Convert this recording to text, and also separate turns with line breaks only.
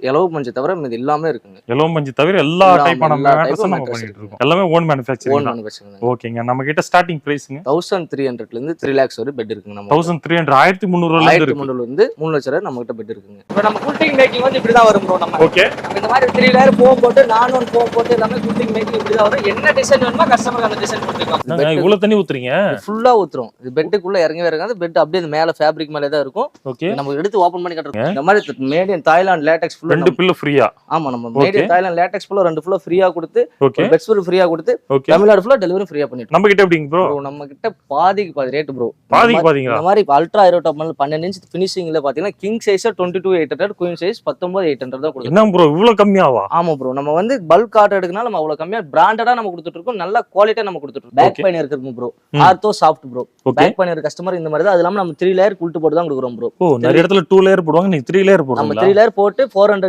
எலவு மஞ்சு தவிர இது எல்லாமே இருக்குங்க.
எலவு மஞ்சு தவிர எல்லா டைப்பான மேட்ரஸும் நம்ம
mattress
பண்ணிட்டு இருக்கோம். எல்லாமே ஓன் மேனுஃபேக்சரிங்
ஓன்
தான்.
மேனுஃபேக்சரிங்.
ஓகேங்க. நம்ம கிட்ட ஸ்டார்டிங் பிரைஸ்ங்க
1300ல இருந்து 3 lakhs வரை பெட் இருக்குங்க. நம்ம
1300 1300 ல இருந்து இருக்கு.
1300ல இருந்து 3 லட்சம் வரை நம்ம கிட்ட பெட் இருக்குங்க. இப்போ நம்ம குல்டிங் மேக்கிங் வந்து இப்படி தான் வரும் ப்ரோ. நம்ம
ஓகே.
நம்ம இந்த மாதிரி 3 லேயர் ஃபோம் போட்டு நானும் ஃபோம் போட்டு எல்லாமே குல்டிங் மேக்கிங் இப்படி தான் வரும். என்ன டிசைன் வேணுமோ கஸ்டமருக்கு அந்த டிசைன் கொடுத்துக்கலாம்.
என்னங்க இவ்வளவு தண்ணி ஊத்துறீங்க?
ஃபுல்லா ஊத்துறோம். இது பெட்டுக்குள்ள இறங்கவே இறங்காது. பெட் அப்படியே மேல ஃபேப்ரிக் மேல தான் இருக்கும்.
ஓகே.
நம்ம எடுத்து ஓபன் பண்ணி காட்டுறோம். இந்த மாதிரி மேட் இன் தாய்லாந்து லேட்டெக்ஸ் ஃபுல்லா
2 பில்லு ஃப்ரீயா.
ஆமா நம்ம மேட் இன் தாய்லாந்து லேட்டெக்ஸ் ஃபுல்லா 2 ஃபுல்லா ஃப்ரீயா கொடுத்து
ஓகே.
பெட்ஸ் ஃப்ரீயா கொடுத்து தமிழ்நாடு ஃபுல்லா டெலிவரி ஃப்ரீயா பண்ணிட்டோம்.
நம்ம கிட்ட எப்படிங்க ப்ரோ?
நம்ம கிட்ட பாதிக்கு பாதி ரேட் ப்ரோ.
பாதிக்கு பாதிங்களா?
இந்த மாதிரி அல்ட்ரா ஐரோடாப் மாடல் 12 இன்ச் ஃபினிஷிங்ல பாத்தீங்கன்னா கிங் சைஸ் 22,800, குயின் சைஸ் 19,800 தான் கொடுக்குறோம்.
என்ன ப்ரோ இவ்வளவு கம்மியாவா?
ஆமா ப்ரோ. நம்ம வந்து பல்க் ஆர்டர் எடுக்கனால நம்ம அவ்வளவு கம்மியா பிராண்டடா நம்ம கொடுத்துட்டு இருக்கோம். நல்ல குவாலிட்டியா நம்ம கொடுத்துட்டு இருக்கோம். பேக் பெயின் இருக்குங்க bro. Ortho soft bro. Back pain இருக்க கஸ்டமர் இந்த மாதிரி தான். அது இல்லாம நம்ம 3 லேயர் குல்ட் போட்டு தான் கொடுக்குறோம் ப்ரோ.
ஓ நிறைய இடத்துல 2 லேயர் போடுவாங்க. நீங்க 3 லேயர் போடுறீங்களா?
நம்ம 3 லேயர் போட்டு 400